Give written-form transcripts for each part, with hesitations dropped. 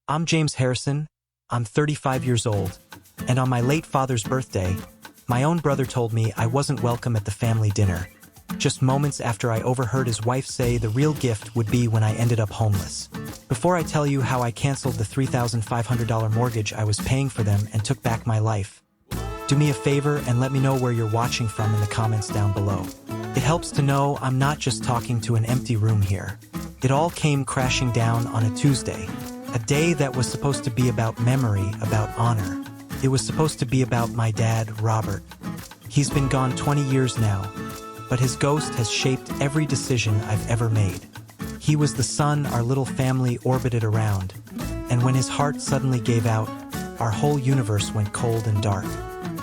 I'm James Harrison. I'm 35 years old, and on my late father's birthday, my own brother told me I wasn't welcome at the family dinner, just moments after I overheard his wife say the real gift would be when I ended up homeless. Before I tell you how I canceled the $3,500 mortgage I was paying for them and took back my life, do me a favor and let me know where you're watching from in the comments down below. It helps to know I'm not just talking to an empty room here. It all came crashing down on a Tuesday, a day that was supposed to be about memory, about honor. It was supposed to be about my dad, Robert. He's been gone 20 years now, but his ghost has shaped every decision I've ever made. He was the sun our little family orbited around, and when his heart suddenly gave out, our whole universe went cold and dark.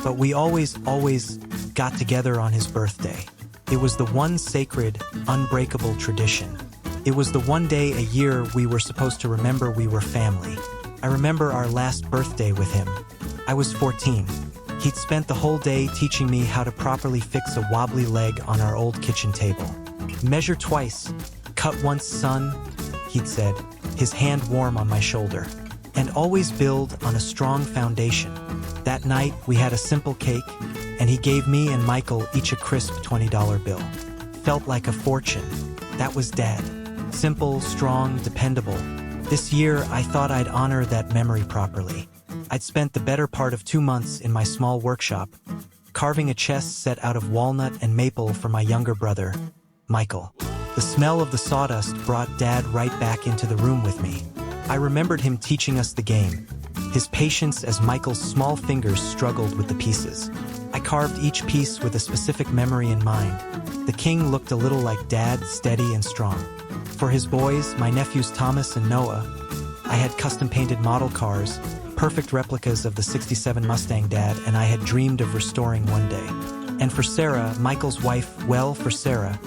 But we always got together on his birthday. It was the one sacred, unbreakable tradition. It was the one day a year we were supposed to remember we were family. I remember our last birthday with him. I was 14. He'd spent the whole day teaching me how to properly fix a wobbly leg on our old kitchen table. Measure twice, cut once, son, he'd said, his hand warm on my shoulder. And always build on a strong foundation. That night, we had a simple cake, and he gave me and Michael each a crisp $20 bill. Felt like a fortune. That was Dad. Simple, strong, dependable. This year, I thought I'd honor that memory properly. I'd spent the better part of 2 months in my small workshop, carving a chest set out of walnut and maple for my younger brother, Michael. The smell of the sawdust brought Dad right back into the room with me. I remembered him teaching us the game, his patience as Michael's small fingers struggled with the pieces. I carved each piece with a specific memory in mind. The king looked a little like Dad, steady and strong. For his boys, my nephews Thomas and Noah, I had custom-painted model cars, perfect replicas of the '67 Mustang Dad and I had dreamed of restoring one day. And for Sarah, Michael's wife, well, for Sarah,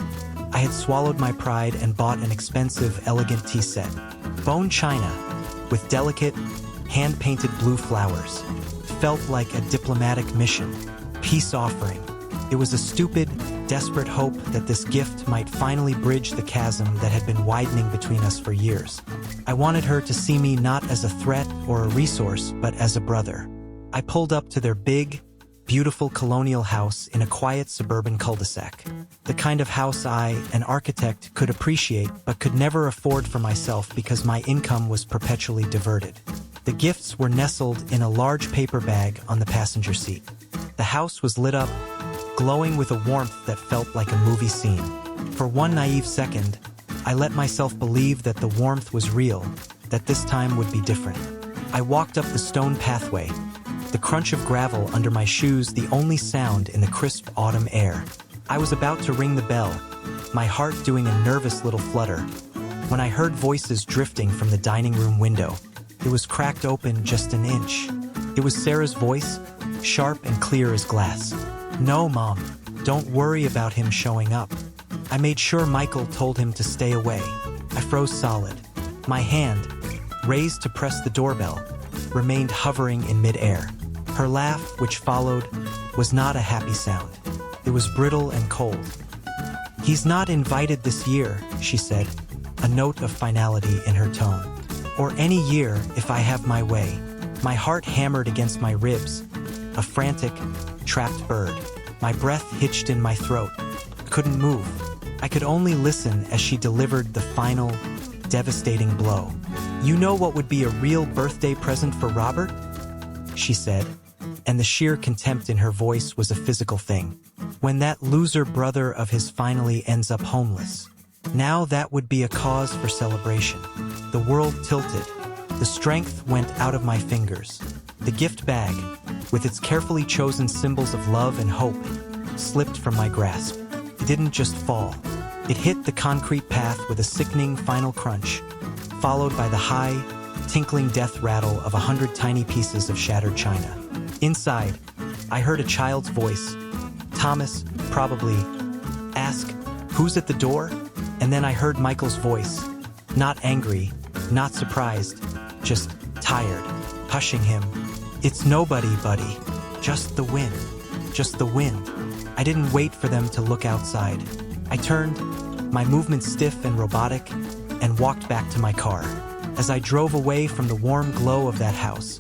I had swallowed my pride and bought an expensive, elegant tea set. Bone china, with delicate, hand-painted blue flowers. Felt like a diplomatic mission, peace offering. It was a stupid, desperate hope that this gift might finally bridge the chasm that had been widening between us for years. I wanted her to see me not as a threat or a resource, but as a brother. I pulled up to their big, beautiful colonial house in a quiet suburban cul-de-sac. The kind of house I, an architect, could appreciate but could never afford for myself because my income was perpetually diverted. The gifts were nestled in a large paper bag on the passenger seat. The house was lit up, glowing with a warmth that felt like a movie scene. For one naive second, I let myself believe that the warmth was real, that this time would be different. I walked up the stone pathway, the crunch of gravel under my shoes the only sound in the crisp autumn air. I was about to ring the bell, my heart doing a nervous little flutter, when I heard voices drifting from the dining room window. It was cracked open just an inch. It was Sarah's voice, sharp and clear as glass. "No, Mom, don't worry about him showing up." I made sure Michael told him to stay away. I froze solid. My hand, raised to press the doorbell, remained hovering in midair. Her laugh, which followed, was not a happy sound. It was brittle and cold. "He's not invited this year," she said, a note of finality in her tone. "Or any year if I have my way." My heart hammered against my ribs, a frantic, trapped bird. My breath hitched in my throat. I couldn't move. I could only listen as she delivered the final, devastating blow. "You know what would be a real birthday present for Robert?" she said, and the sheer contempt in her voice was a physical thing. "When that loser brother of his finally ends up homeless. Now that would be a cause for celebration." The world tilted. The strength went out of my fingers. The gift bag, with its carefully chosen symbols of love and hope, slipped from my grasp. It didn't just fall. It hit the concrete path with a sickening final crunch, followed by the high, tinkling death rattle of 100 tiny pieces of shattered china. Inside, I heard a child's voice. Thomas, probably, ask, "Who's at the door?" And then I heard Michael's voice, not angry, not surprised, just tired, hushing him. "It's nobody, buddy. Just the wind. Just the wind." I didn't wait for them to look outside. I turned, my movements stiff and robotic, and walked back to my car. As I drove away from the warm glow of that house,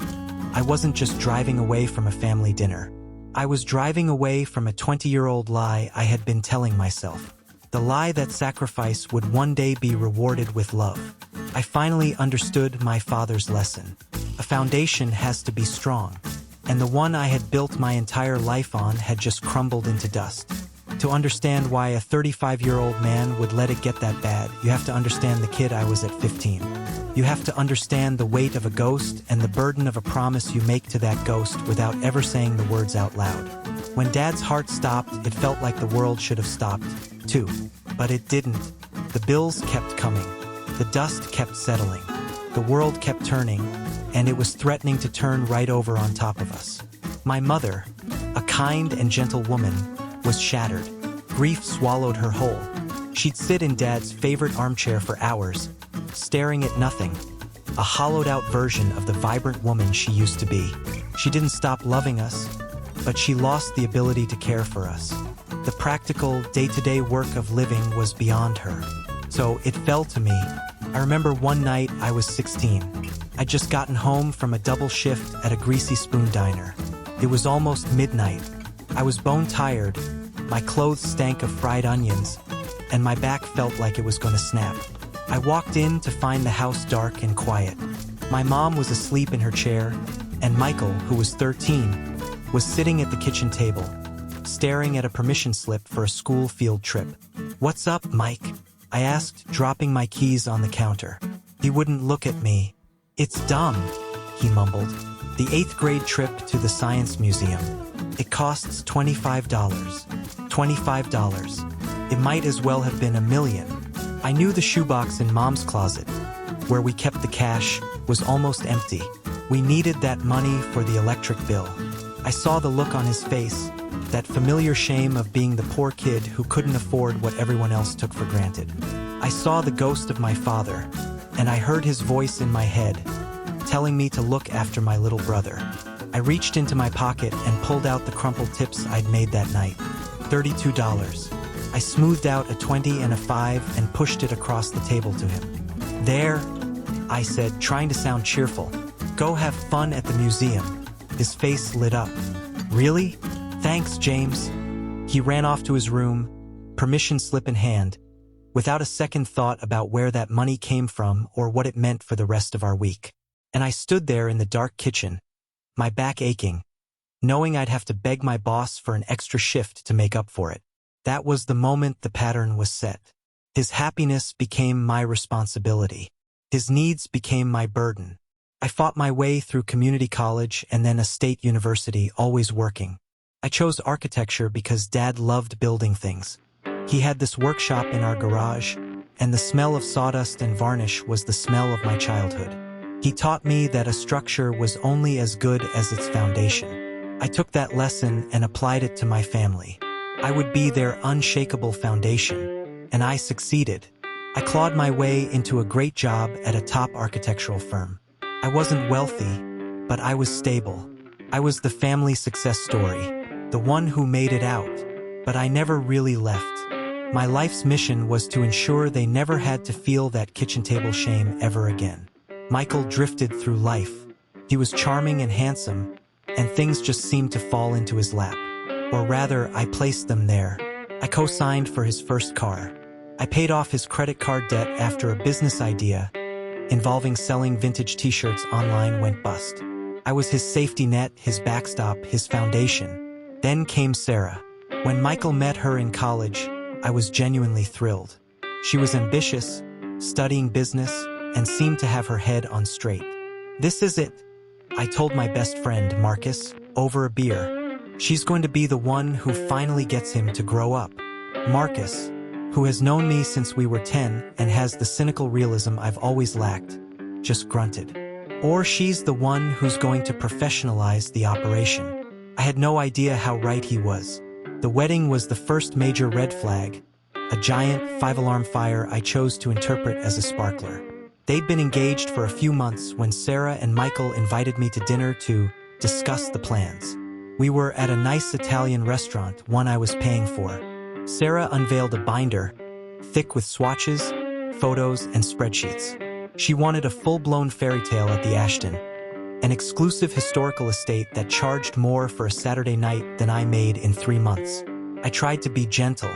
I wasn't just driving away from a family dinner. I was driving away from a 20-year-old lie I had been telling myself. The lie that sacrifice would one day be rewarded with love. I finally understood my father's lesson. A foundation has to be strong, and the one I had built my entire life on had just crumbled into dust. To understand why a 35-year-old man would let it get that bad, you have to understand the kid I was at 15. You have to understand the weight of a ghost and the burden of a promise you make to that ghost without ever saying the words out loud. When Dad's heart stopped, it felt like the world should have stopped, too. But it didn't. The bills kept coming. The dust kept settling. The world kept turning, and it was threatening to turn right over on top of us. My mother, a kind and gentle woman, was shattered. Grief swallowed her whole. She'd sit in Dad's favorite armchair for hours, staring at nothing, a hollowed-out version of the vibrant woman she used to be. She didn't stop loving us, but she lost the ability to care for us. The practical, day-to-day work of living was beyond her. So it fell to me. I remember one night I was 16. I'd just gotten home from a double shift at a Greasy Spoon diner. It was almost midnight. I was bone-tired, my clothes stank of fried onions, and my back felt like it was going to snap. I walked in to find the house dark and quiet. My mom was asleep in her chair, and Michael, who was 13, was sitting at the kitchen table, staring at a permission slip for a school field trip. "What's up, Mike?" I asked, dropping my keys on the counter. He wouldn't look at me. "It's dumb," he mumbled. "The 8th grade trip to the Science Museum. It costs $25. $25. It might as well have been $1 million. I knew the shoebox in Mom's closet, where we kept the cash, was almost empty. We needed that money for the electric bill. I saw the look on his face, that familiar shame of being the poor kid who couldn't afford what everyone else took for granted. I saw the ghost of my father, and I heard his voice in my head, telling me to look after my little brother. I reached into my pocket and pulled out the crumpled tips I'd made that night. $32. I smoothed out a 20 and a 5 and pushed it across the table to him. "There," I said, trying to sound cheerful. "Go have fun at the museum." His face lit up. "Really? Thanks, James." He ran off to his room, permission slip in hand, without a second thought about where that money came from or what it meant for the rest of our week. And I stood there in the dark kitchen, my back aching, knowing I'd have to beg my boss for an extra shift to make up for it. That was the moment the pattern was set. His happiness became my responsibility. His needs became my burden. I fought my way through community college and then a state university, always working. I chose architecture because Dad loved building things. He had this workshop in our garage, and the smell of sawdust and varnish was the smell of my childhood. He taught me that a structure was only as good as its foundation. I took that lesson and applied it to my family. I would be their unshakable foundation, and I succeeded. I clawed my way into a great job at a top architectural firm. I wasn't wealthy, but I was stable. I was the family success story, the one who made it out, but I never really left. My life's mission was to ensure they never had to feel that kitchen table shame ever again. Michael drifted through life. He was charming and handsome, and things just seemed to fall into his lap. Or rather, I placed them there. I co-signed for his first car. I paid off his credit card debt after a business idea involving selling vintage t-shirts online went bust. I was his safety net, his backstop, his foundation. Then came Sarah. When Michael met her in college, I was genuinely thrilled. She was ambitious, studying business, and seemed to have her head on straight. "This is it," I told my best friend, Marcus, over a beer. "She's going to be the one who finally gets him to grow up." Marcus, who has known me since we were 10 and has the cynical realism I've always lacked, just grunted. "Or she's the one who's going to professionalize the operation." I had no idea how right he was. The wedding was the first major red flag, a giant 5-alarm fire I chose to interpret as a sparkler. They'd been engaged for a few months when Sarah and Michael invited me to dinner to discuss the plans. We were at a nice Italian restaurant, one I was paying for. Sarah unveiled a binder, thick with swatches, photos, and spreadsheets. She wanted a full-blown fairy tale at the Ashton, an exclusive historical estate that charged more for a Saturday night than I made in 3 months. I tried to be gentle.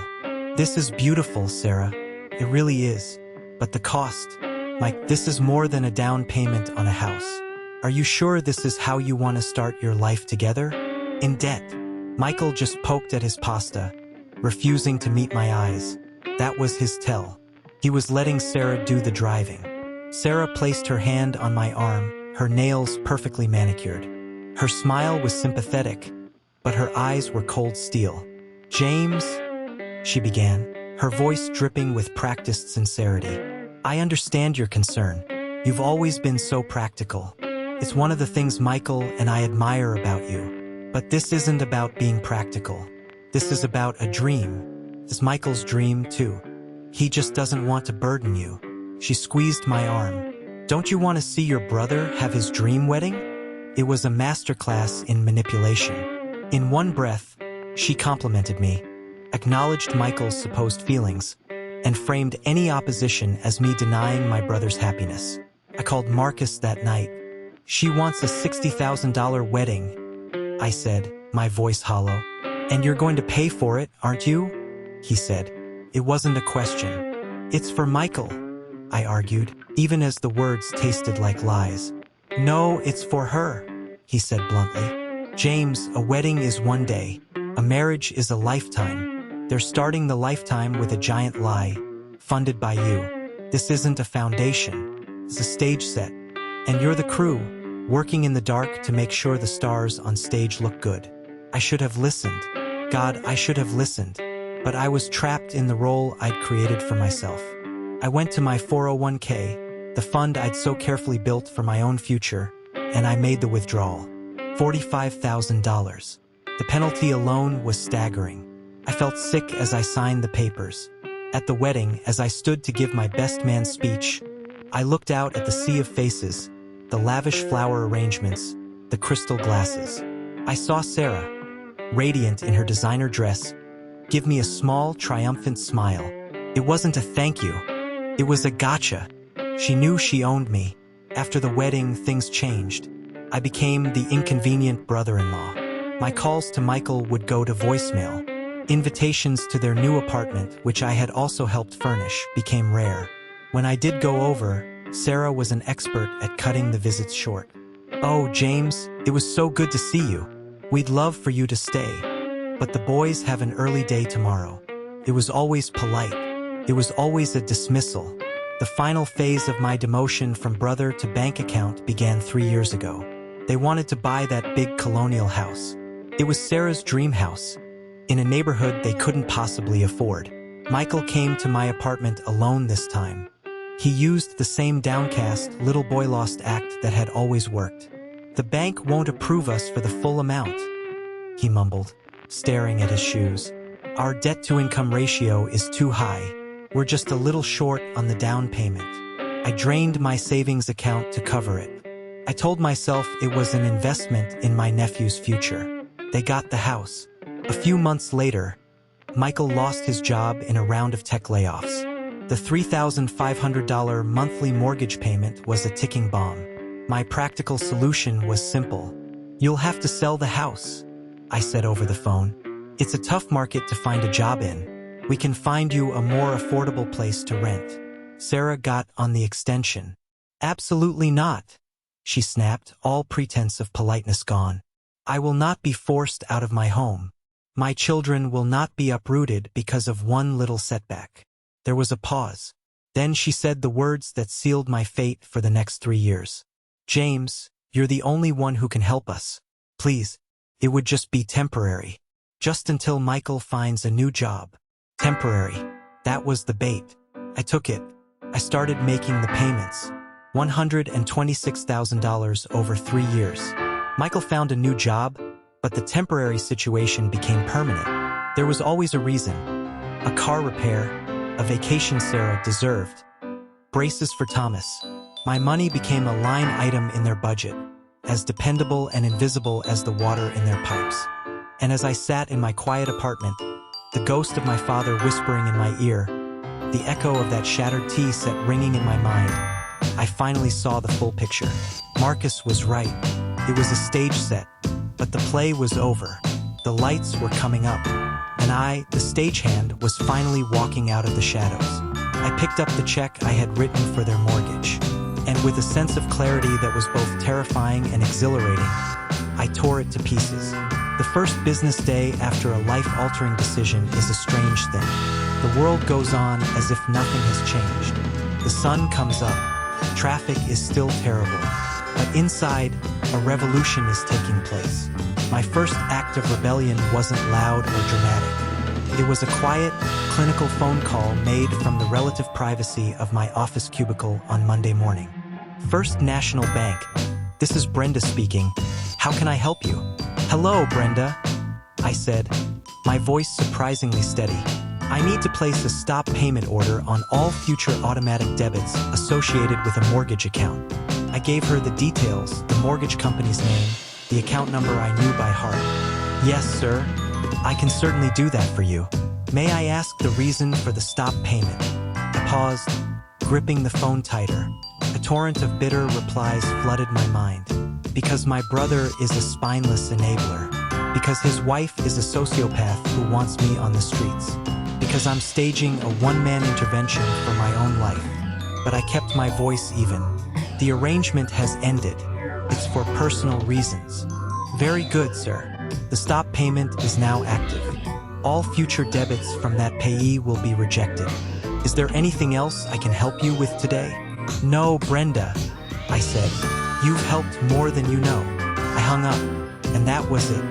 "This is beautiful, Sarah. It really is. But the cost, Mike, this is more than a down payment on a house. Are you sure this is how you want to start your life together? In debt?" Michael just poked at his pasta, refusing to meet my eyes. That was his tell. He was letting Sarah do the driving. Sarah placed her hand on my arm, her nails perfectly manicured. Her smile was sympathetic, but her eyes were cold steel. "James," she began, her voice dripping with practiced sincerity. "I understand your concern. You've always been so practical. It's one of the things Michael and I admire about you. But this isn't about being practical. This is about a dream. It's Michael's dream, too. He just doesn't want to burden you." She squeezed my arm. "Don't you want to see your brother have his dream wedding?" It was a masterclass in manipulation. In one breath, she complimented me, acknowledged Michael's supposed feelings, and framed any opposition as me denying my brother's happiness. I called Marcus that night. "She wants a $60,000 wedding," I said, my voice hollow. "And you're going to pay for it, aren't you?" he said. It wasn't a question. "It's for Michael," I argued, even as the words tasted like lies. "No, it's for her," he said bluntly. "James, a wedding is one day. A marriage is a lifetime. They're starting the lifetime with a giant lie, funded by you. This isn't a foundation. It's a stage set. And you're the crew, working in the dark to make sure the stars on stage look good." I should have listened. God, I should have listened. But I was trapped in the role I'd created for myself. I went to my 401k, the fund I'd so carefully built for my own future, and I made the withdrawal. $45,000. The penalty alone was staggering. I felt sick as I signed the papers. At the wedding, as I stood to give my best man speech, I looked out at the sea of faces, the lavish flower arrangements, the crystal glasses. I saw Sarah, radiant in her designer dress, give me a small, triumphant smile. It wasn't a thank you. It was a gotcha. She knew she owned me. After the wedding, things changed. I became the inconvenient brother-in-law. My calls to Michael would go to voicemail. Invitations to their new apartment, which I had also helped furnish, became rare. When I did go over, Sarah was an expert at cutting the visits short. "Oh, James, it was so good to see you. We'd love for you to stay. But the boys have an early day tomorrow." It was always polite. It was always a dismissal. The final phase of my demotion from brother to bank account began 3 years ago. They wanted to buy that big colonial house. It was Sarah's dream house, in a neighborhood they couldn't possibly afford. Michael came to my apartment alone this time. He used the same downcast, little boy lost act that had always worked. "The bank won't approve us for the full amount," he mumbled, staring at his shoes. "Our debt-to-income ratio is too high. We're just a little short on the down payment." I drained my savings account to cover it. I told myself it was an investment in my nephew's future. They got the house. A few months later, Michael lost his job in a round of tech layoffs. The $3,500 monthly mortgage payment was a ticking bomb. My practical solution was simple. "You'll have to sell the house," I said over the phone. "It's a tough market to find a job in. We can find you a more affordable place to rent." Sarah got on the extension. "Absolutely not," she snapped, all pretense of politeness gone. "I will not be forced out of my home. My children will not be uprooted because of one little setback." There was a pause. Then she said the words that sealed my fate for the next 3 years. "James, you're the only one who can help us. Please, it would just be temporary. Just until Michael finds a new job." Temporary. That was the bait. I took it. I started making the payments. $126,000 over 3 years. Michael found a new job, but the temporary situation became permanent. There was always a reason. A car repair, a vacation Sarah deserved, braces for Thomas. My money became a line item in their budget, as dependable and invisible as the water in their pipes. And as I sat in my quiet apartment, the ghost of my father whispering in my ear, the echo of that shattered tea set ringing in my mind, I finally saw the full picture. Marcus was right. It was a stage set, but the play was over. The lights were coming up, and I, the stagehand, was finally walking out of the shadows. I picked up the check I had written for their mortgage, and with a sense of clarity that was both terrifying and exhilarating, I tore it to pieces. The first business day after a life-altering decision is a strange thing. The world goes on as if nothing has changed. The sun comes up, traffic is still terrible, but inside, a revolution is taking place. My first act of rebellion wasn't loud or dramatic. It was a quiet, clinical phone call made from the relative privacy of my office cubicle on Monday morning. First National Bank. This is Brenda speaking. How can I help you? Hello, Brenda, I said, my voice surprisingly steady. I need to place a stop payment order on all future automatic debits associated with a mortgage account. I gave her the details, the mortgage company's name, the account number I knew by heart. Yes, sir, I can certainly do that for you. May I ask the reason for the stop payment? I paused, gripping the phone tighter. A torrent of bitter replies flooded my mind. Because my brother is a spineless enabler. Because his wife is a sociopath who wants me on the streets. Because I'm staging a one-man intervention for my own life. But I kept my voice even. The arrangement has ended. It's for personal reasons. Very good, sir. The stop payment is now active. All future debits from that payee will be rejected. Is there anything else I can help you with today? No, Brenda, I said. You've helped more than you know. I hung up, and that was it.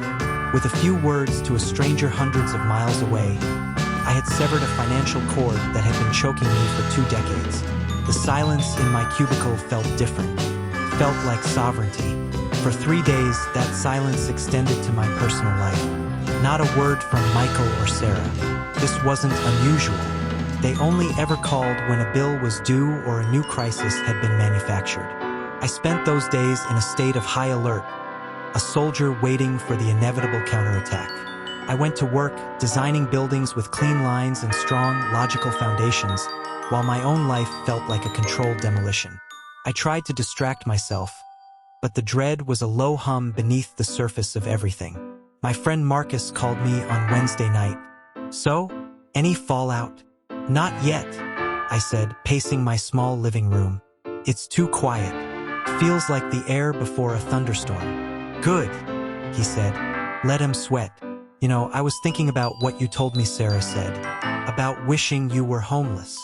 With a few words to a stranger hundreds of miles away, I had severed a financial cord that had been choking me for 2 decades. The silence in my cubicle felt different, felt like sovereignty. For 3 days, that silence extended to my personal life. Not a word from Michael or Sarah. This wasn't unusual. They only ever called when a bill was due or a new crisis had been manufactured. I spent those days in a state of high alert, a soldier waiting for the inevitable counterattack. I went to work, designing buildings with clean lines and strong, logical foundations, while my own life felt like a controlled demolition. I tried to distract myself, but the dread was a low hum beneath the surface of everything. My friend Marcus called me on Wednesday night. So, any fallout? Not yet, I said, pacing my small living room. It's too quiet. Feels like the air before a thunderstorm. Good, he said. Let him sweat. You know, I was thinking about what you told me Sarah said, about wishing you were homeless.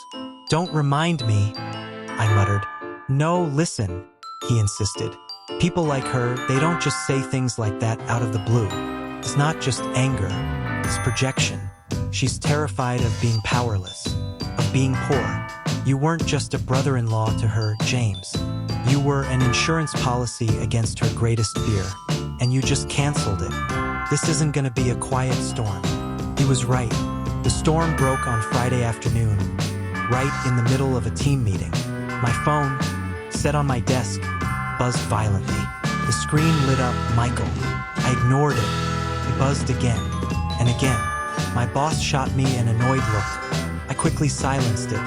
Don't remind me, I muttered. No, listen, he insisted. People like her, they don't just say things like that out of the blue. It's not just anger, it's projection. She's terrified of being powerless, of being poor. You weren't just a brother-in-law to her, James. You were an insurance policy against her greatest fear, and you just canceled it. This isn't gonna be a quiet storm. He was right. The storm broke on Friday afternoon, right in the middle of a team meeting. My phone, set on my desk, buzzed violently. The screen lit up Michael. I ignored it. It buzzed again and again. My boss shot me an annoyed look. I quickly silenced it,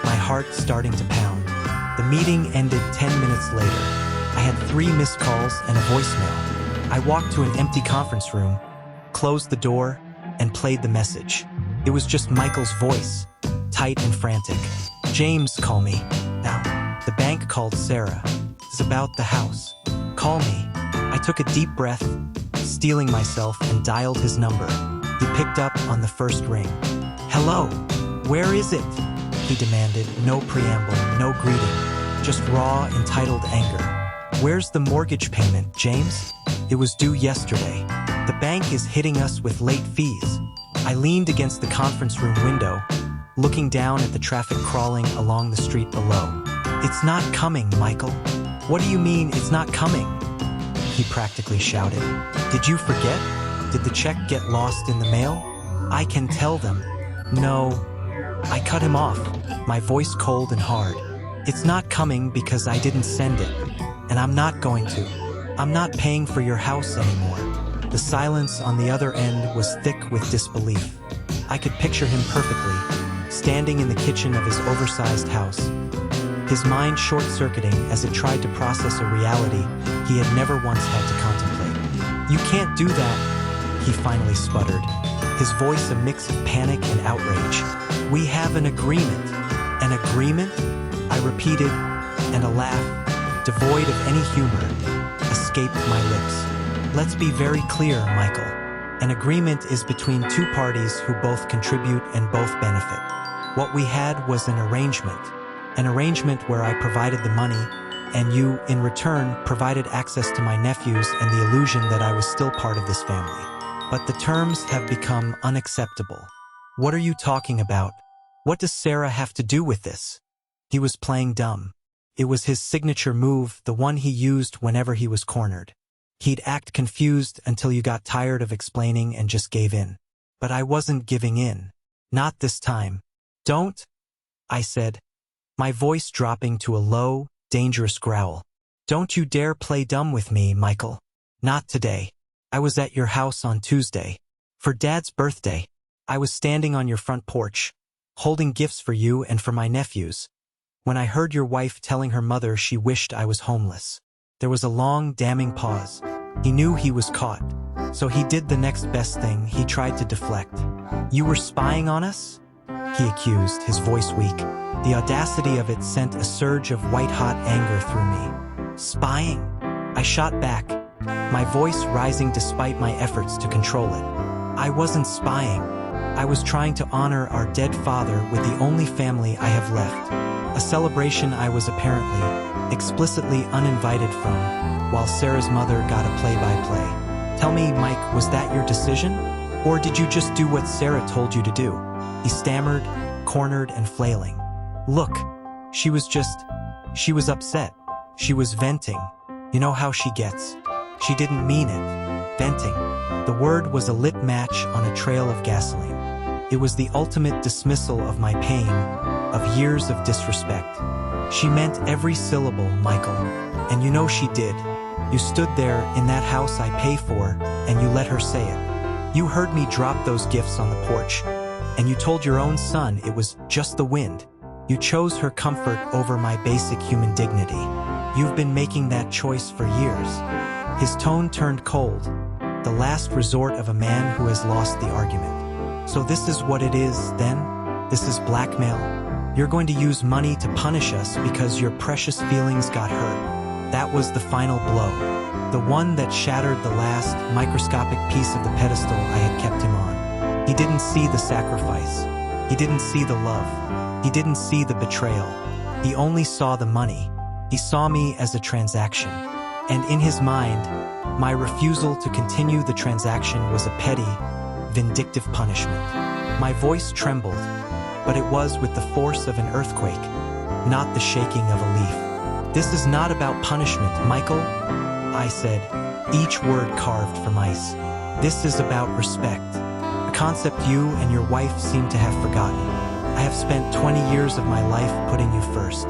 my heart starting to pound. The meeting ended 10 minutes later. I had 3 missed calls and a voicemail. I walked to an empty conference room, closed the door, and played the message. It was just Michael's voice, tight and frantic. James, call me. Now, the bank called Sarah. It's about the house. Call me. I took a deep breath, steeling myself, and dialed his number. He picked up on the first ring. Hello, where is it? He demanded, no preamble, no greeting, just raw, entitled anger. Where's the mortgage payment, James? It was due yesterday. The bank is hitting us with late fees. I leaned against the conference room window, looking down at the traffic crawling along the street below. It's not coming, Michael. What do you mean it's not coming? He practically shouted. Did you forget? Did the check get lost in the mail? I can tell them. No. I cut him off, my voice cold and hard. It's not coming because I didn't send it, and I'm not going to. I'm not paying for your house anymore. The silence on the other end was thick with disbelief. I could picture him perfectly, standing in the kitchen of his oversized house, his mind short-circuiting as it tried to process a reality he had never once had to contemplate. "You can't do that," he finally sputtered, his voice a mix of panic and outrage. "We have an agreement." "An agreement?" I repeated, and a laugh, devoid of any humor, escaped my lips. "Let's be very clear, Michael. An agreement is between two parties who both contribute and both benefit. What we had was an arrangement where I provided the money, and you, in return, provided access to my nephews and the illusion that I was still part of this family. But the terms have become unacceptable." "What are you talking about? What does Sarah have to do with this?" He was playing dumb. It was his signature move, the one he used whenever he was cornered. He'd act confused until you got tired of explaining and just gave in. But I wasn't giving in. Not this time. "Don't," I said, my voice dropping to a low, dangerous growl. "Don't you dare play dumb with me, Michael. Not today. I was at your house on Tuesday. For Dad's birthday. I was standing on your front porch, holding gifts for you and for my nephews, when I heard your wife telling her mother she wished I was homeless." There was a long, damning pause. He knew he was caught, so he did the next best thing. He tried to deflect. "You were spying on us?" he accused, his voice weak. The audacity of it sent a surge of white-hot anger through me. "Spying?" I shot back, my voice rising despite my efforts to control it. "I wasn't spying. I was trying to honor our dead father with the only family I have left. A celebration I was apparently, explicitly uninvited from, while Sarah's mother got a play-by-play. Tell me, Mike, was that your decision? Or did you just do what Sarah told you to do?" He stammered, cornered and flailing. "Look, she was upset. She was venting. You know how she gets. She didn't mean it. Venting." The word was a lit match on a trail of gasoline. It was the ultimate dismissal of my pain, of years of disrespect. "She meant every syllable, Michael. And you know she did. You stood there in that house I pay for, and you let her say it. You heard me drop those gifts on the porch, and you told your own son it was just the wind. You chose her comfort over my basic human dignity. You've been making that choice for years." His tone turned cold, the last resort of a man who has lost the argument. "So this is what it is, then? This is blackmail? You're going to use money to punish us because your precious feelings got hurt." That was the final blow, the one that shattered the last microscopic piece of the pedestal I had kept him on. He didn't see the sacrifice. He didn't see the love. He didn't see the betrayal. He only saw the money. He saw me as a transaction. And in his mind, my refusal to continue the transaction was a petty, vindictive punishment. My voice trembled, but it was with the force of an earthquake, not the shaking of a leaf. "This is not about punishment, Michael," I said, each word carved from ice. "This is about respect, a concept you and your wife seem to have forgotten. I have spent 20 years of my life putting you first.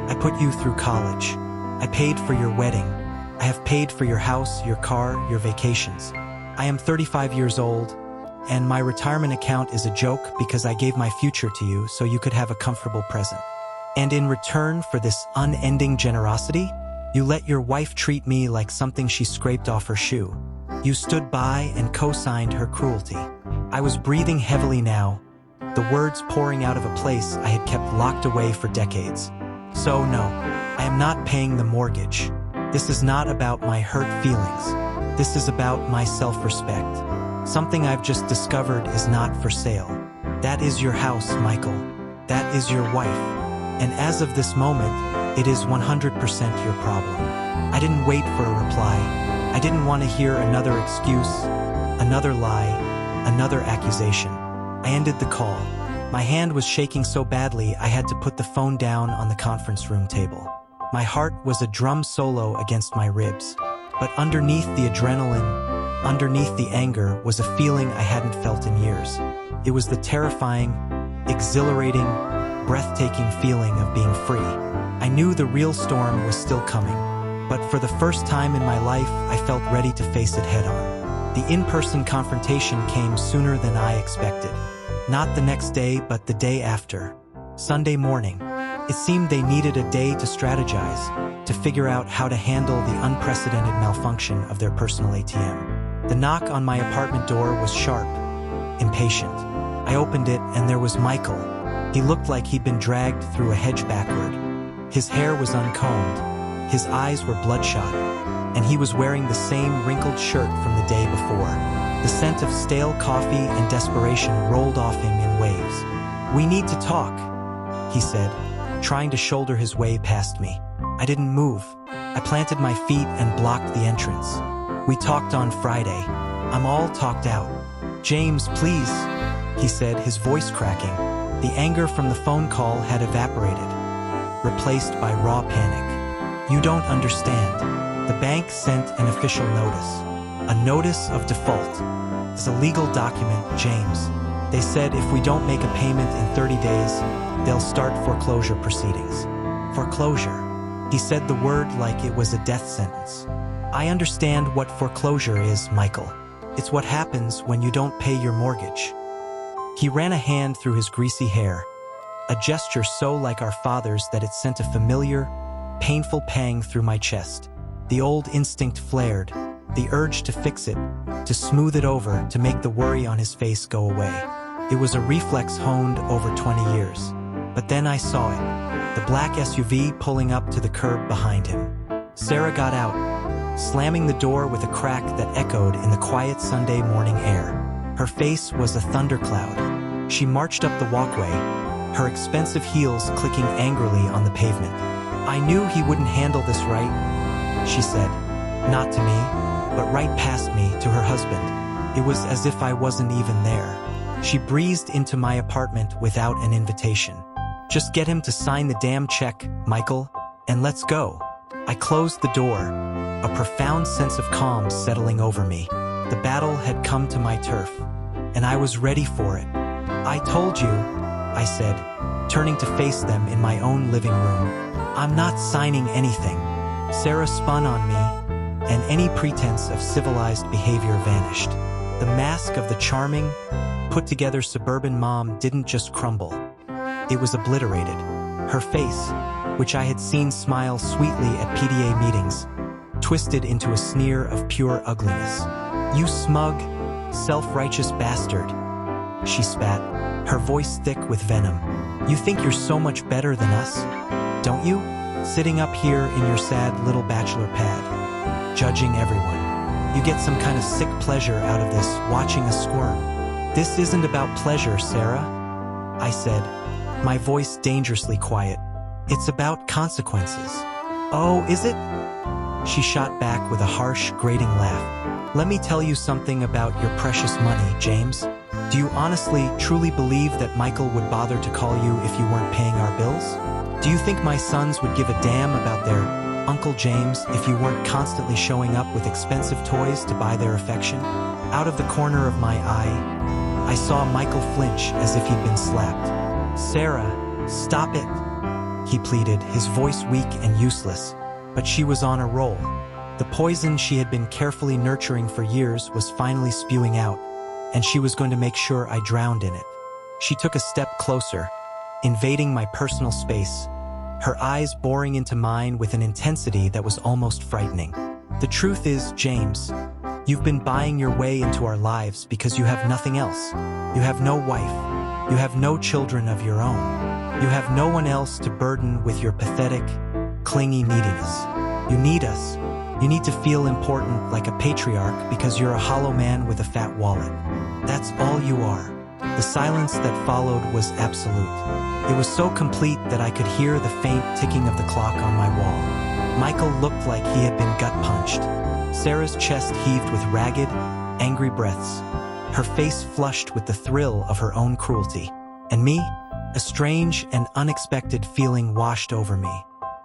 I put you through college. I paid for your wedding. I have paid for your house, your car, your vacations. I am 35 years old, and my retirement account is a joke because I gave my future to you so you could have a comfortable present. And in return for this unending generosity, you let your wife treat me like something she scraped off her shoe. You stood by and co-signed her cruelty." I was breathing heavily now, the words pouring out of a place I had kept locked away for decades. "So no, I am not paying the mortgage. This is not about my hurt feelings. This is about my self-respect. Something I've just discovered is not for sale. That is your house, Michael. That is your wife. And as of this moment, it is 100% your problem." I didn't wait for a reply. I didn't want to hear another excuse, another lie, another accusation. I ended the call. My hand was shaking so badly I had to put the phone down on the conference room table. My heart was a drum solo against my ribs. But underneath the adrenaline, underneath the anger, was a feeling I hadn't felt in years. It was the terrifying, exhilarating, breathtaking feeling of being free. I knew the real storm was still coming, but for the first time in my life, I felt ready to face it head-on. The in-person confrontation came sooner than I expected. Not the next day, but the day after. Sunday morning. It seemed they needed a day to strategize, to figure out how to handle the unprecedented malfunction of their personal ATM. The knock on my apartment door was sharp, impatient. I opened it and there was Michael. He looked like he'd been dragged through a hedge backward. His hair was uncombed, his eyes were bloodshot, and he was wearing the same wrinkled shirt from the day before. The scent of stale coffee and desperation rolled off him in waves. "We need to talk," he said, trying to shoulder his way past me. I didn't move. I planted my feet and blocked the entrance. "We talked on Friday. I'm all talked out." "James, please," he said, his voice cracking. The anger from the phone call had evaporated, replaced by raw panic. "You don't understand. The bank sent an official notice. A notice of default. It's a legal document, James. They said if we don't make a payment in 30 days, they'll start foreclosure proceedings." Foreclosure. He said the word like it was a death sentence. "I understand what foreclosure is, Michael. It's what happens when you don't pay your mortgage." He ran a hand through his greasy hair, a gesture so like our father's that it sent a familiar, painful pang through my chest. The old instinct flared, the urge to fix it, to smooth it over, to make the worry on his face go away. It was a reflex honed over 20 years. But then I saw it, the black SUV pulling up to the curb behind him. Sarah got out, slamming the door with a crack that echoed in the quiet Sunday morning air. Her face was a thundercloud. She marched up the walkway, her expensive heels clicking angrily on the pavement. "I knew he wouldn't handle this right," she said. Not to me, but right past me to her husband. It was as if I wasn't even there. She breezed into my apartment without an invitation. "Just get him to sign the damn check, Michael, and let's go." I closed the door, a profound sense of calm settling over me. The battle had come to my turf, and I was ready for it. "I told you," I said, turning to face them in my own living room. "I'm not signing anything." Sarah spun on me, and any pretense of civilized behavior vanished. The mask of the charming, put-together suburban mom didn't just crumble. It was obliterated. Her face, which I had seen smile sweetly at PTA meetings, twisted into a sneer of pure ugliness. "You smug, self-righteous bastard," she spat, her voice thick with venom. "You think you're so much better than us, don't you? Sitting up here in your sad little bachelor pad, judging everyone. You get some kind of sick pleasure out of this, watching us squirm." "This isn't about pleasure, Sarah," I said, my voice dangerously quiet. "It's about consequences." "Oh, is it?" She shot back with a harsh, grating laugh. "Let me tell you something about your precious money, James. Do you honestly, truly believe that Michael would bother to call you if you weren't paying our bills? Do you think my sons would give a damn about their Uncle James if you weren't constantly showing up with expensive toys to buy their affection?" Out of the corner of my eye, I saw Michael flinch as if he'd been slapped. "Sarah, stop it," he pleaded, his voice weak and useless. But she was on a roll. The poison she had been carefully nurturing for years was finally spewing out, and she was going to make sure I drowned in it. She took a step closer, invading my personal space, her eyes boring into mine with an intensity that was almost frightening. "The truth is, James, you've been buying your way into our lives because you have nothing else. You have no wife. You have no children of your own. You have no one else to burden with your pathetic, clingy neediness. You need us. You need to feel important like a patriarch because you're a hollow man with a fat wallet. That's all you are." The silence that followed was absolute. It was so complete that I could hear the faint ticking of the clock on my wall. Michael looked like he had been gut-punched. Sarah's chest heaved with ragged, angry breaths, her face flushed with the thrill of her own cruelty. And me, a strange and unexpected feeling washed over me.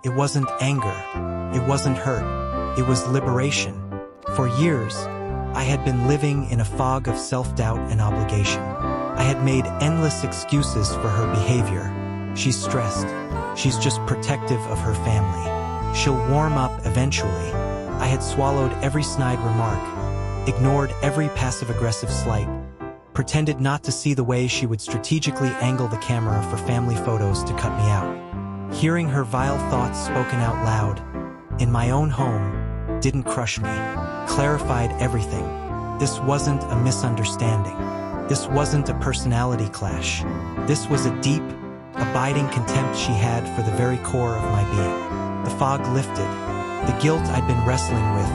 It wasn't anger, it wasn't hurt, it was liberation. For years, I had been living in a fog of self-doubt and obligation. I had made endless excuses for her behavior. She's stressed. She's just protective of her family. She'll warm up eventually. I had swallowed every snide remark, ignored every passive-aggressive slight, pretended not to see the way she would strategically angle the camera for family photos to cut me out. Hearing her vile thoughts spoken out loud, in my own home, didn't crush me, clarified everything. This wasn't a misunderstanding. This wasn't a personality clash. This was a deep, abiding contempt she had for the very core of my being. The fog lifted. The guilt I'd been wrestling with,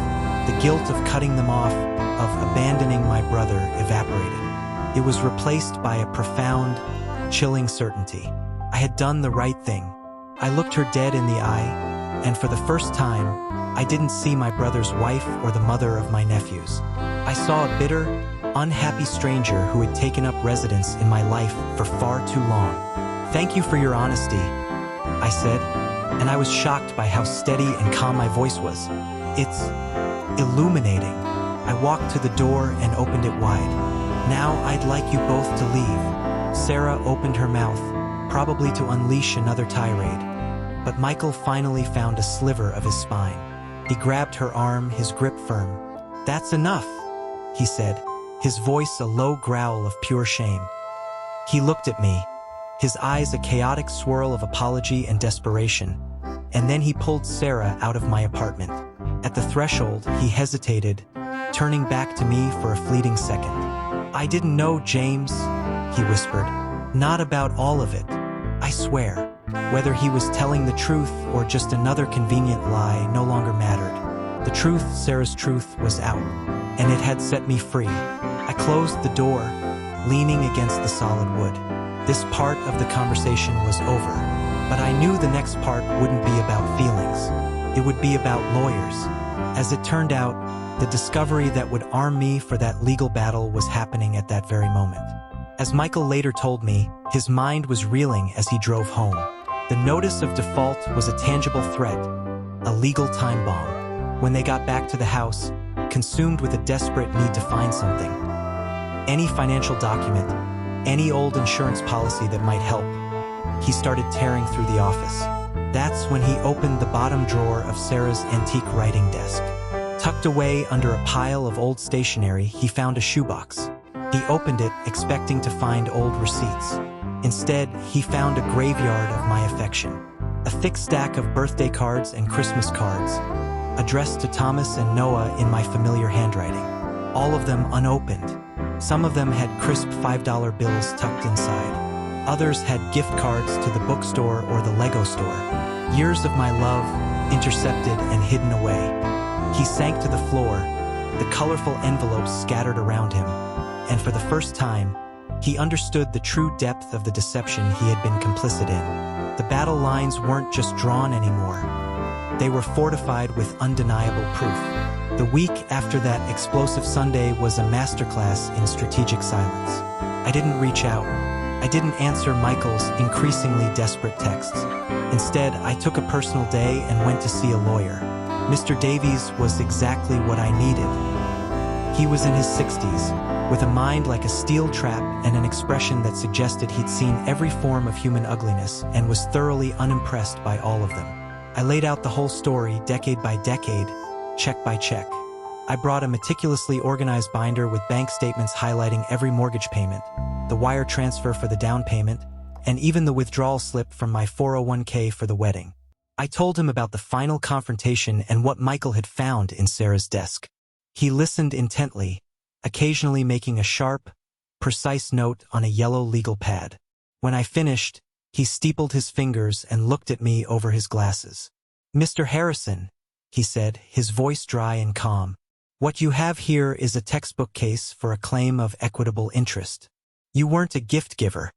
the guilt of cutting them off, of abandoning my brother, evaporated. It was replaced by a profound, chilling certainty. I had done the right thing. I looked her dead in the eye, and for the first time, I didn't see my brother's wife or the mother of my nephews. I saw a bitter, unhappy stranger who had taken up residence in my life for far too long. "Thank you for your honesty," I said, and I was shocked by how steady and calm my voice was. "It's illuminating." I walked to the door and opened it wide. "Now I'd like you both to leave." Sarah opened her mouth, probably to unleash another tirade. But Michael finally found a sliver of his spine. He grabbed her arm, his grip firm. "That's enough," he said, his voice a low growl of pure shame. He looked at me, his eyes a chaotic swirl of apology and desperation, and then he pulled Sarah out of my apartment. At the threshold, he hesitated, turning back to me for a fleeting second. "I didn't know, James," he whispered. "Not about all of it. I swear." Whether he was telling the truth or just another convenient lie no longer mattered. The truth, Sarah's truth, was out, and it had set me free. I closed the door, leaning against the solid wood. This part of the conversation was over, but I knew the next part wouldn't be about feelings. It would be about lawyers. As it turned out, the discovery that would arm me for that legal battle was happening at that very moment. As Michael later told me, his mind was reeling as he drove home. The notice of default was a tangible threat, a legal time bomb. When they got back to the house, consumed with a desperate need to find something, any financial document, any old insurance policy that might help, he started tearing through the office. That's when he opened the bottom drawer of Sarah's antique writing desk. Tucked away under a pile of old stationery, he found a shoebox. He opened it, expecting to find old receipts. Instead, he found a graveyard of my affection. A thick stack of birthday cards and Christmas cards, addressed to Thomas and Noah in my familiar handwriting. All of them unopened. Some of them had crisp $5 bills tucked inside. Others had gift cards to the bookstore or the Lego store. Years of my love, intercepted and hidden away. He sank to the floor, the colorful envelopes scattered around him, and for the first time, he understood the true depth of the deception he had been complicit in. The battle lines weren't just drawn anymore. They were fortified with undeniable proof. The week after that explosive Sunday was a masterclass in strategic silence. I didn't reach out. I didn't answer Michael's increasingly desperate texts. Instead, I took a personal day and went to see a lawyer. Mr. Davies was exactly what I needed. He was in his 60s, with a mind like a steel trap and an expression that suggested he'd seen every form of human ugliness and was thoroughly unimpressed by all of them. I laid out the whole story, decade by decade, check by check. I brought a meticulously organized binder with bank statements highlighting every mortgage payment, the wire transfer for the down payment, and even the withdrawal slip from my 401k for the wedding. I told him about the final confrontation and what Michael had found in Sarah's desk. He listened intently, occasionally making a sharp, precise note on a yellow legal pad. When I finished, he steepled his fingers and looked at me over his glasses. "Mr. Harrison," he said, his voice dry and calm, "what you have here is a textbook case for a claim of equitable interest. You weren't a gift giver.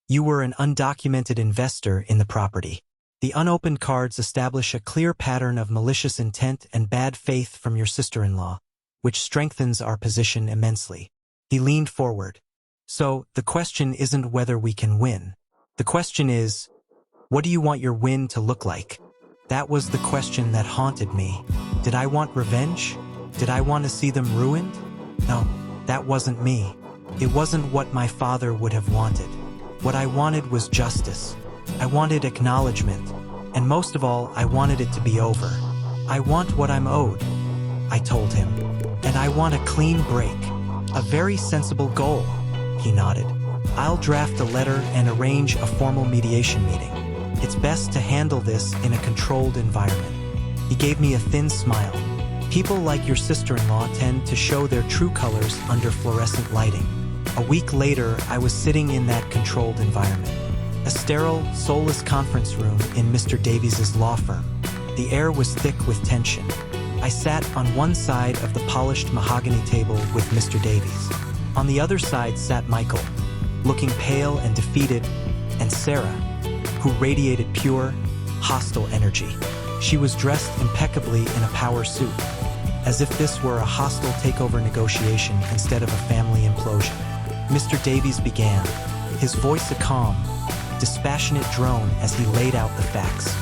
You were an undocumented investor in the property. The unopened cards establish a clear pattern of malicious intent and bad faith from your sister-in-law, which strengthens our position immensely." He leaned forward. "So, the question isn't whether we can win. The question is, what do you want your win to look like?" That was the question that haunted me. Did I want revenge? Did I want to see them ruined? No, that wasn't me. It wasn't what my father would have wanted. What I wanted was justice. I wanted acknowledgement, and most of all, I wanted it to be over. "I want what I'm owed," I told him, "and I want a clean break." "A very sensible goal," he nodded. "I'll draft a letter and arrange a formal mediation meeting." It's best to handle this in a controlled environment. He gave me a thin smile. People like your sister-in-law tend to show their true colors under fluorescent lighting. A week later, I was sitting in that controlled environment. A sterile, soulless conference room in Mr. Davies's law firm. The air was thick with tension. I sat on one side of the polished mahogany table with Mr. Davies. On the other side sat Michael, looking pale and defeated, and Sarah, who radiated pure, hostile energy. She was dressed impeccably in a power suit, as if this were a hostile takeover negotiation instead of a family implosion. Mr. Davies began, his voice a calm, dispassionate drone as he laid out the facts.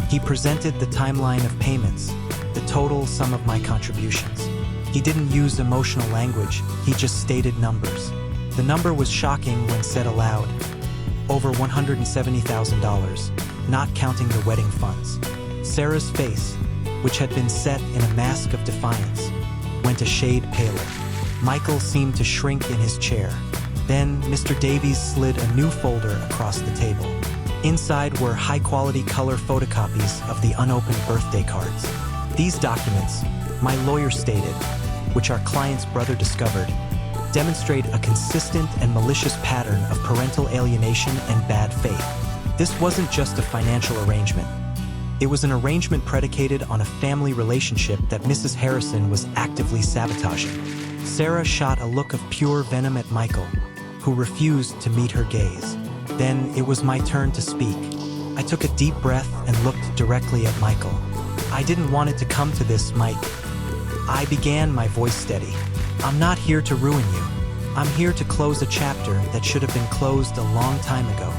He presented the timeline of payments, the total sum of my contributions. He didn't use emotional language, he just stated numbers. The number was shocking when said aloud. Over $170,000, not counting the wedding funds. Sarah's face, which had been set in a mask of defiance, went a shade paler. Michael seemed to shrink in his chair. Then Mr. Davies slid a new folder across the table. Inside were high-quality color photocopies of the unopened birthday cards. These documents, my lawyer stated, which our client's brother discovered, demonstrate a consistent and malicious pattern of parental alienation and bad faith. This wasn't just a financial arrangement. It was an arrangement predicated on a family relationship that Mrs. Harrison was actively sabotaging. Sarah shot a look of pure venom at Michael, who refused to meet her gaze. Then it was my turn to speak. I took a deep breath and looked directly at Michael. I didn't want it to come to this, Mike. I began, my voice steady. I'm not here to ruin you. I'm here to close a chapter that should have been closed a long time ago.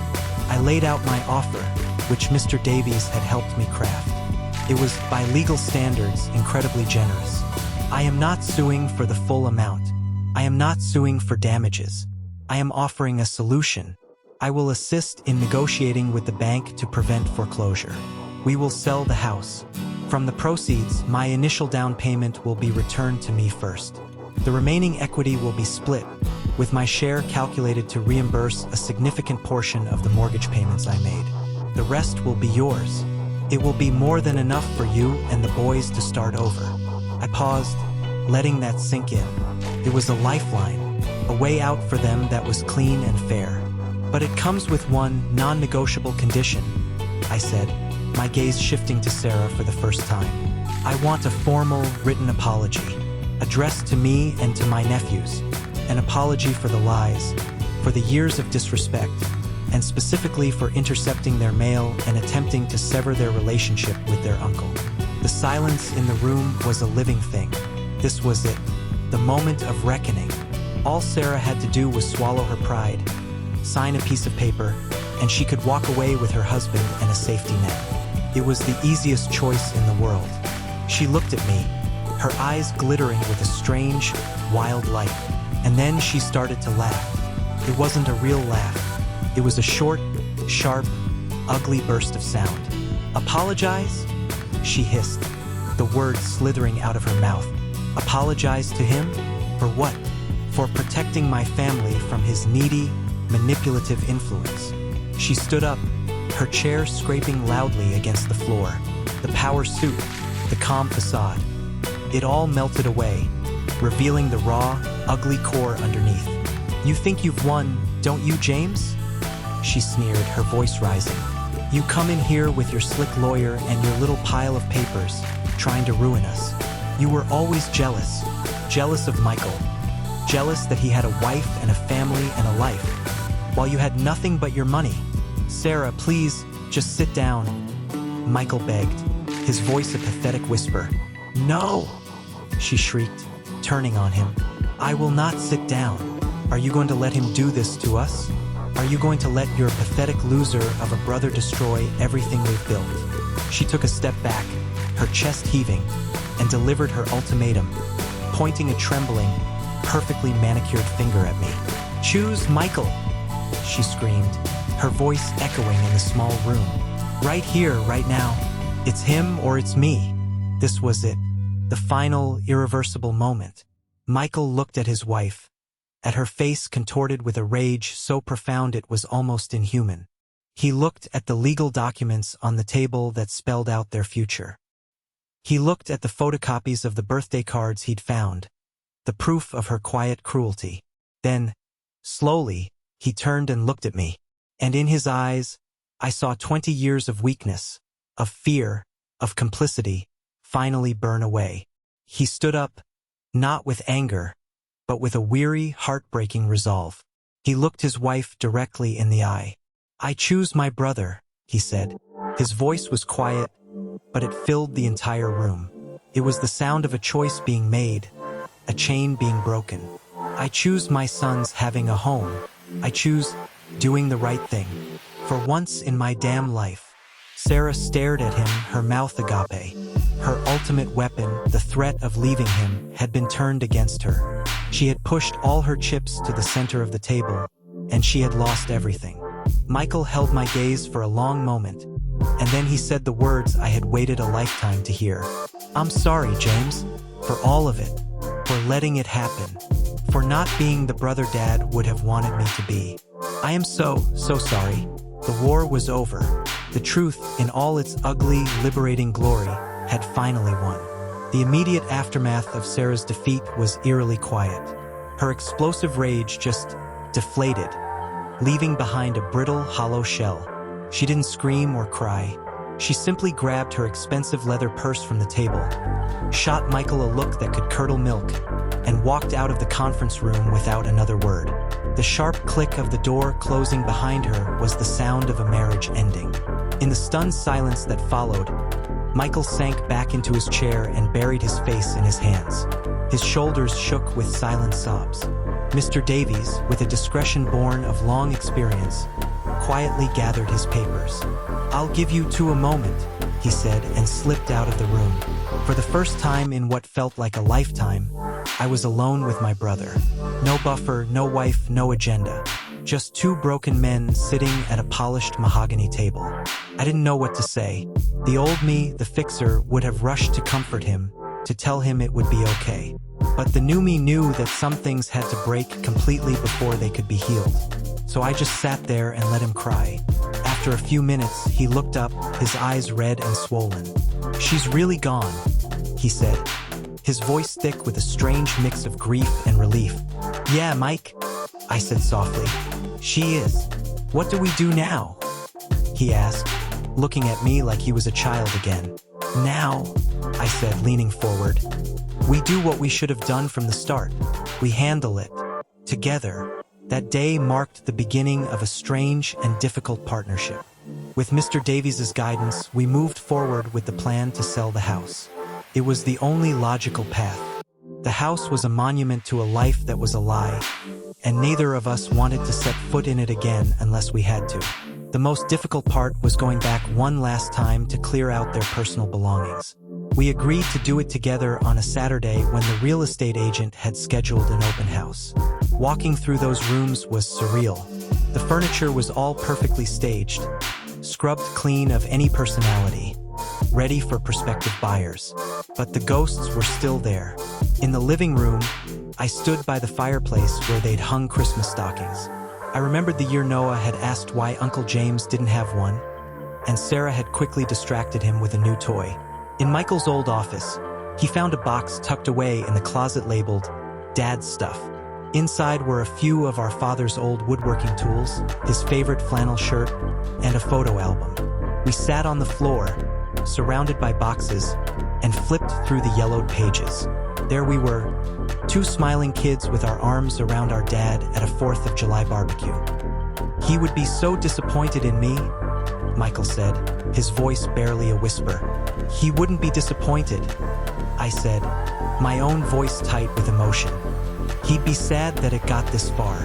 I laid out my offer, which Mr. Davies had helped me craft. It was, by legal standards, incredibly generous. I am not suing for the full amount. I am not suing for damages. I am offering a solution. I will assist in negotiating with the bank to prevent foreclosure. We will sell the house. From the proceeds, my initial down payment will be returned to me first. The remaining equity will be split, with my share calculated to reimburse a significant portion of the mortgage payments I made. The rest will be yours. It will be more than enough for you and the boys to start over. I paused, letting that sink in. It was a lifeline, a way out for them that was clean and fair. But it comes with one non-negotiable condition, I said, my gaze shifting to Sarah for the first time. I want a formal, written apology, addressed to me and to my nephews. An apology for the lies, for the years of disrespect, and specifically for intercepting their mail and attempting to sever their relationship with their uncle. The silence in the room was a living thing. This was it, the moment of reckoning. All Sarah had to do was swallow her pride, sign a piece of paper, and she could walk away with her husband and a safety net. It was the easiest choice in the world. She looked at me, her eyes glittering with a strange, wild light, and then she started to laugh. It wasn't a real laugh. It was a short, sharp, ugly burst of sound. Apologize? She hissed, the words slithering out of her mouth. Apologize to him? For what? For protecting my family from his needy, manipulative influence. She stood up, her chair scraping loudly against the floor. The power suit, the calm facade. It all melted away, revealing the raw, ugly core underneath. You think you've won, don't you, James? She sneered, her voice rising. You come in here with your slick lawyer and your little pile of papers, trying to ruin us. You were always jealous. Jealous of Michael. Jealous that he had a wife and a family and a life, while you had nothing but your money. Sarah, please, just sit down, Michael begged, his voice a pathetic whisper. No, she shrieked, turning on him. I will not sit down. Are you going to let him do this to us? Are you going to let your pathetic loser of a brother destroy everything we've built? She took a step back, her chest heaving, and delivered her ultimatum, pointing a trembling, perfectly manicured finger at me. Choose Michael, she screamed, her voice echoing in the small room. Right here, right now. It's him or it's me. This was it, the final, irreversible moment. Michael looked at his wife, at her face contorted with a rage so profound it was almost inhuman. He looked at the legal documents on the table that spelled out their future. He looked at the photocopies of the birthday cards he'd found, the proof of her quiet cruelty. Then, slowly, he turned and looked at me, and in his eyes, I saw 20 years of weakness, of fear, of complicity, finally burn away. He stood up, not with anger, but with a weary, heartbreaking resolve. He looked his wife directly in the eye. "I choose my brother," he said. His voice was quiet, but it filled the entire room. It was the sound of a choice being made, a chain being broken. "I choose my sons having a home. I choose doing the right thing. For once in my damn life." Sarah stared at him, her mouth agape. Her ultimate weapon, the threat of leaving him, had been turned against her. She had pushed all her chips to the center of the table, and she had lost everything. Michael held my gaze for a long moment, and then he said the words I had waited a lifetime to hear. "I'm sorry, James, for all of it, for letting it happen, for not being the brother Dad would have wanted me to be. I am so sorry." The war was over. The truth, in all its ugly, liberating glory, had finally won. The immediate aftermath of Sarah's defeat was eerily quiet. Her explosive rage just deflated, leaving behind a brittle, hollow shell. She didn't scream or cry. She simply grabbed her expensive leather purse from the table, shot Michael a look that could curdle milk, and walked out of the conference room without another word. The sharp click of the door closing behind her was the sound of a marriage ending. In the stunned silence that followed, Michael sank back into his chair and buried his face in his hands. His shoulders shook with silent sobs. Mr. Davies, with a discretion born of long experience, quietly gathered his papers. "I'll give you a moment," he said, and slipped out of the room. For the first time in what felt like a lifetime, I was alone with my brother. No buffer, no wife, no agenda. Just two broken men sitting at a polished mahogany table. I didn't know what to say. The old me, the fixer, would have rushed to comfort him, to tell him it would be okay. But the new me knew that some things had to break completely before they could be healed. So I just sat there and let him cry. After a few minutes, he looked up, his eyes red and swollen. "She's really gone," he said, his voice thick with a strange mix of grief and relief. "Yeah, Mike," I said softly. "She is. What do we do now?" he asked, looking at me like he was a child again. "Now," I said, leaning forward, "we do what we should have done from the start. We handle it. Together." That day marked the beginning of a strange and difficult partnership. With Mr. Davies's guidance, we moved forward with the plan to sell the house. It was the only logical path. The house was a monument to a life that was a lie, and neither of us wanted to set foot in it again unless we had to. The most difficult part was going back one last time to clear out their personal belongings. We agreed to do it together on a Saturday when the real estate agent had scheduled an open house. Walking through those rooms was surreal. The furniture was all perfectly staged, scrubbed clean of any personality, ready for prospective buyers. But the ghosts were still there. In the living room, I stood by the fireplace where they'd hung Christmas stockings. I remembered the year Noah had asked why Uncle James didn't have one, and Sarah had quickly distracted him with a new toy. In Michael's old office, he found a box tucked away in the closet labeled Dad's Stuff. Inside were a few of our father's old woodworking tools, his favorite flannel shirt, and a photo album. We sat on the floor, surrounded by boxes, and flipped through the yellowed pages. There we were, two smiling kids with our arms around our dad at a 4th of July barbecue. "He would be so disappointed in me," Michael said, his voice barely a whisper. "He wouldn't be disappointed," I said, my own voice tight with emotion. "He'd be sad that it got this far,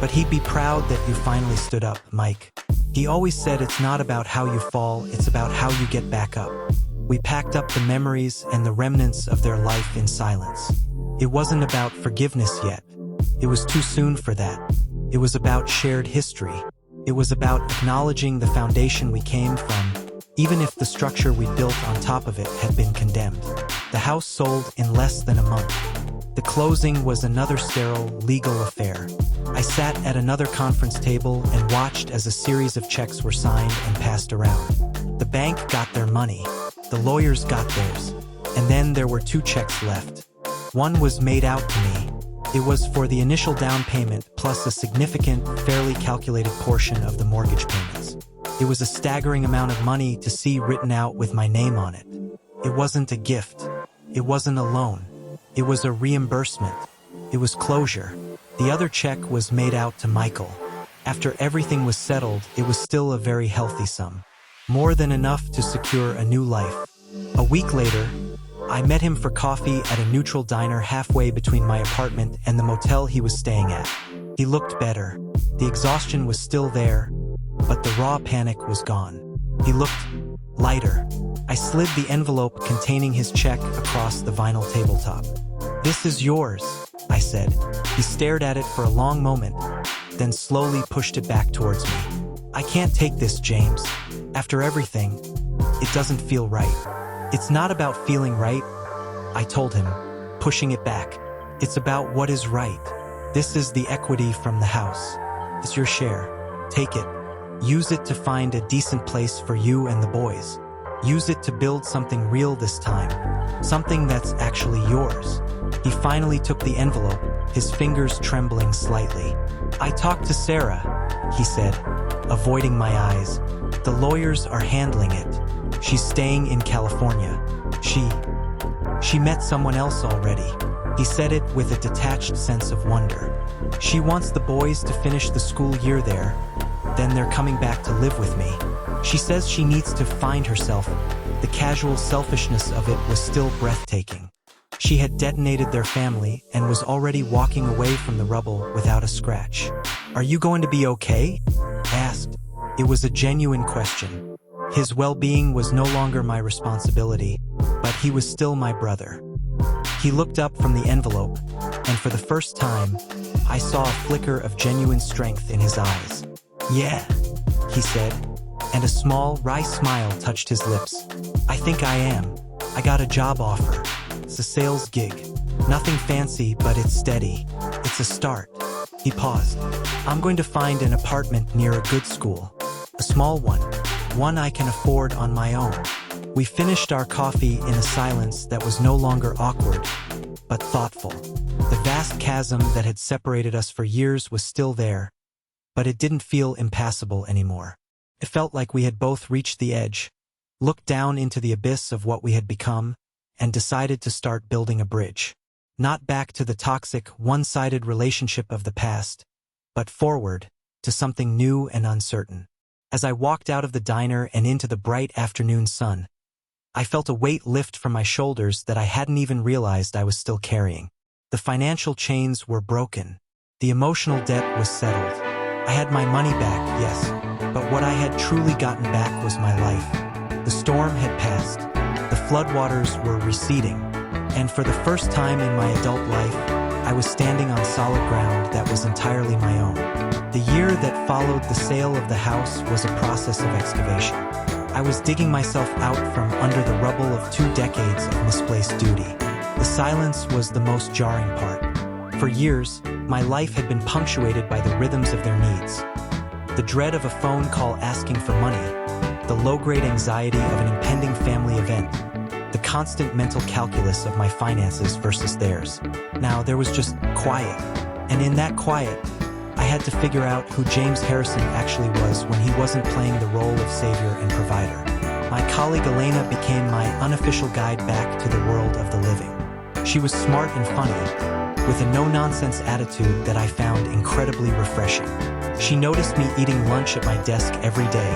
but he'd be proud that you finally stood up, Mike. He always said it's not about how you fall, it's about how you get back up." We packed up the memories and the remnants of their life in silence. It wasn't about forgiveness yet. It was too soon for that. It was about shared history. It was about acknowledging the foundation we came from, even if the structure we built on top of it had been condemned. The house sold in less than a month. The closing was another sterile, legal affair. I sat at another conference table and watched as a series of checks were signed and passed around. The bank got their money. The lawyers got theirs. And then there were 2 checks left. One was made out to me. It was for the initial down payment plus a significant, fairly calculated portion of the mortgage payments. It was a staggering amount of money to see written out with my name on it. It wasn't a gift. It wasn't a loan. It was a reimbursement. It was closure. The other check was made out to Michael. After everything was settled, it was still a very healthy sum. More than enough to secure a new life. A week later, I met him for coffee at a neutral diner halfway between my apartment and the motel he was staying at. He looked better. The exhaustion was still there, but the raw panic was gone. He looked lighter. I slid the envelope containing his check across the vinyl tabletop. "This is yours," I said. He stared at it for a long moment, then slowly pushed it back towards me. "I can't take this, James. After everything, it doesn't feel right." "It's not about feeling right," I told him, pushing it back. "It's about what is right. This is the equity from the house. It's your share. Take it. Use it to find a decent place for you and the boys. Use it to build something real this time. Something that's actually yours." He finally took the envelope, his fingers trembling slightly. "I talked to Sarah," he said, avoiding my eyes. "The lawyers are handling it. She's staying in California. She met someone else already." He said it with a detached sense of wonder. "She wants the boys to finish the school year there. Then they're coming back to live with me. She says she needs to find herself." The casual selfishness of it was still breathtaking. She had detonated their family and was already walking away from the rubble without a scratch. "Are you going to be okay?" I asked. It was a genuine question. His well-being was no longer my responsibility, but he was still my brother. He looked up from the envelope, and for the first time, I saw a flicker of genuine strength in his eyes. "Yeah," he said, and a small, wry smile touched his lips. "I think I am. I got a job offer. It's a sales gig. Nothing fancy, but it's steady. It's a start." He paused. "I'm going to find an apartment near a good school. A small one I can afford on my own." We finished our coffee in a silence that was no longer awkward, but thoughtful. The vast chasm that had separated us for years was still there, but it didn't feel impassable anymore. It felt like we had both reached the edge, looked down into the abyss of what we had become, and decided to start building a bridge. Not back to the toxic, one-sided relationship of the past, but forward to something new and uncertain. As I walked out of the diner and into the bright afternoon sun, I felt a weight lift from my shoulders that I hadn't even realized I was still carrying. The financial chains were broken. The emotional debt was settled. I had my money back, yes, but what I had truly gotten back was my life. The storm had passed. The floodwaters were receding. And for the first time in my adult life, I was standing on solid ground that was entirely my own. The year that followed the sale of the house was a process of excavation. I was digging myself out from under the rubble of 2 decades of misplaced duty. The silence was the most jarring part. For years, my life had been punctuated by the rhythms of their needs. The dread of a phone call asking for money, the low-grade anxiety of an impending family event, the constant mental calculus of my finances versus theirs. Now there was just quiet, and in that quiet, I had to figure out who James Harrison actually was when he wasn't playing the role of savior and provider. My colleague Elena became my unofficial guide back to the world of the living. She was smart and funny, with a no-nonsense attitude that I found incredibly refreshing. She noticed me eating lunch at my desk every day,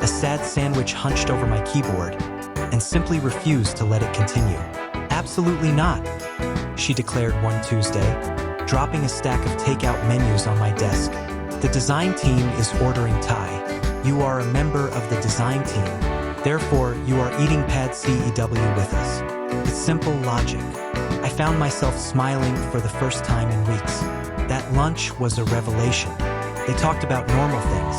a sad sandwich hunched over my keyboard, and simply refused to let it continue. "Absolutely not," she declared one Tuesday, dropping a stack of takeout menus on my desk. "The design team is ordering Thai. You are a member of the design team. Therefore, you are eating pad CEW with us. It's simple logic." I found myself smiling for the first time in weeks. That lunch was a revelation. They talked about normal things,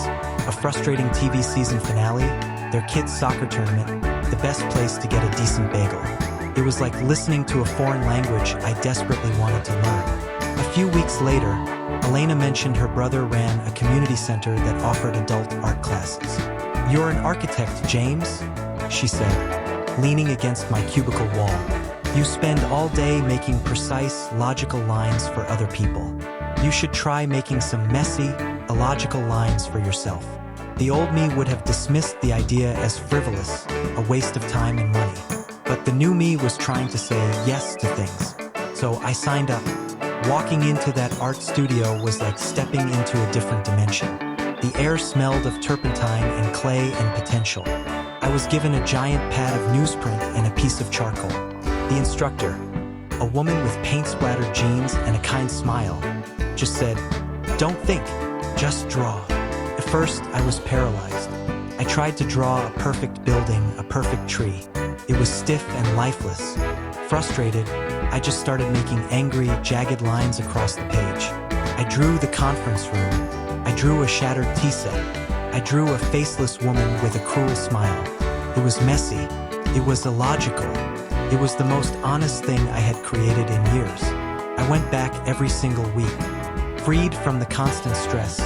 a frustrating TV season finale, their kids' soccer tournament, the best place to get a decent bagel. It was like listening to a foreign language I desperately wanted to learn. A few weeks later, Elena mentioned her brother ran a community center that offered adult art classes. "You're an architect, James?" she said, leaning against my cubicle wall. "You spend all day making precise, logical lines for other people. You should try making some messy, illogical lines for yourself." The old me would have dismissed the idea as frivolous, a waste of time and money. But the new me was trying to say yes to things. So I signed up. Walking into that art studio was like stepping into a different dimension. The air smelled of turpentine and clay and potential. I was given a giant pad of newsprint and a piece of charcoal. The instructor, a woman with paint-splattered jeans and a kind smile, just said, "Don't think, just draw." At first, I was paralyzed. I tried to draw a perfect building, a perfect tree. It was stiff and lifeless. Frustrated, I just started making angry, jagged lines across the page. I drew the conference room. I drew a shattered tea set. I drew a faceless woman with a cruel smile. It was messy. It was illogical. It was the most honest thing I had created in years. I went back every single week. Freed from the constant stress,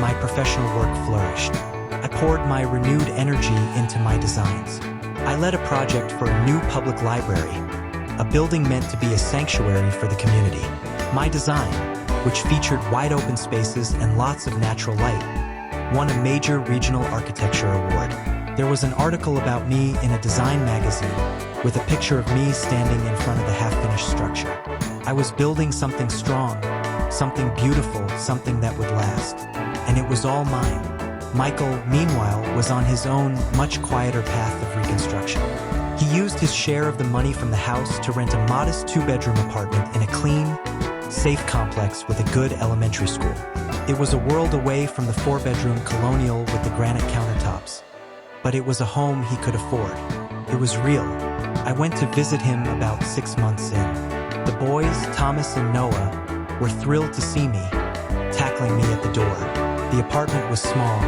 my professional work flourished. I poured my renewed energy into my designs. I led a project for a new public library, a building meant to be a sanctuary for the community. My design, which featured wide open spaces and lots of natural light, won a major regional architecture award. There was an article about me in a design magazine with a picture of me standing in front of the half-finished structure. I was building something strong, something beautiful, something that would last. And it was all mine. Michael, meanwhile, was on his own, much quieter path of reconstruction. He used his share of the money from the house to rent a modest 2-bedroom apartment in a clean, safe complex with a good elementary school. It was a world away from the 4-bedroom colonial with the granite countertops. But it was a home he could afford. It was real. I went to visit him about 6 months in. The boys, Thomas and Noah, were thrilled to see me, tackling me at the door. The apartment was small,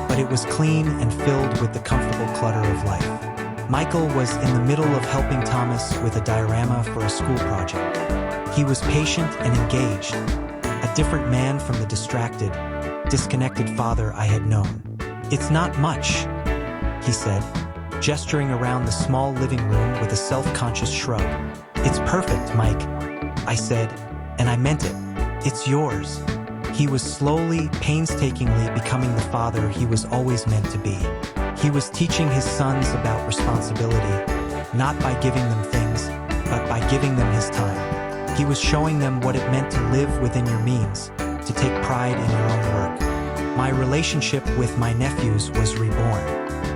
but it was clean and filled with the comfortable clutter of life. Michael was in the middle of helping Thomas with a diorama for a school project. He was patient and engaged, a different man from the distracted, disconnected father I had known. "It's not much," he said, gesturing around the small living room with a self-conscious shrug. "It's perfect, Mike," I said, and I meant it. "It's yours." He was slowly, painstakingly becoming the father he was always meant to be. He was teaching his sons about responsibility, not by giving them things, but by giving them his time. He was showing them what it meant to live within your means, to take pride in your own work. My relationship with my nephews was reborn.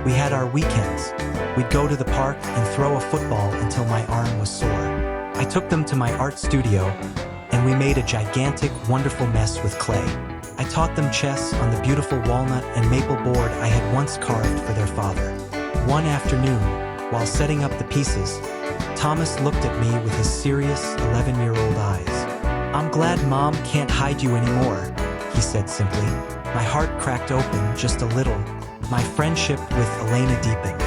We had our weekends. We'd go to the park and throw a football until my arm was sore. I took them to my art studio, and we made a gigantic, wonderful mess with clay. I taught them chess on the beautiful walnut and maple board I had once carved for their father. One afternoon, while setting up the pieces, Thomas looked at me with his serious 11-year-old eyes. "I'm glad Mom can't hide you anymore," he said simply. My heart cracked open just a little. My friendship with Elena deepened.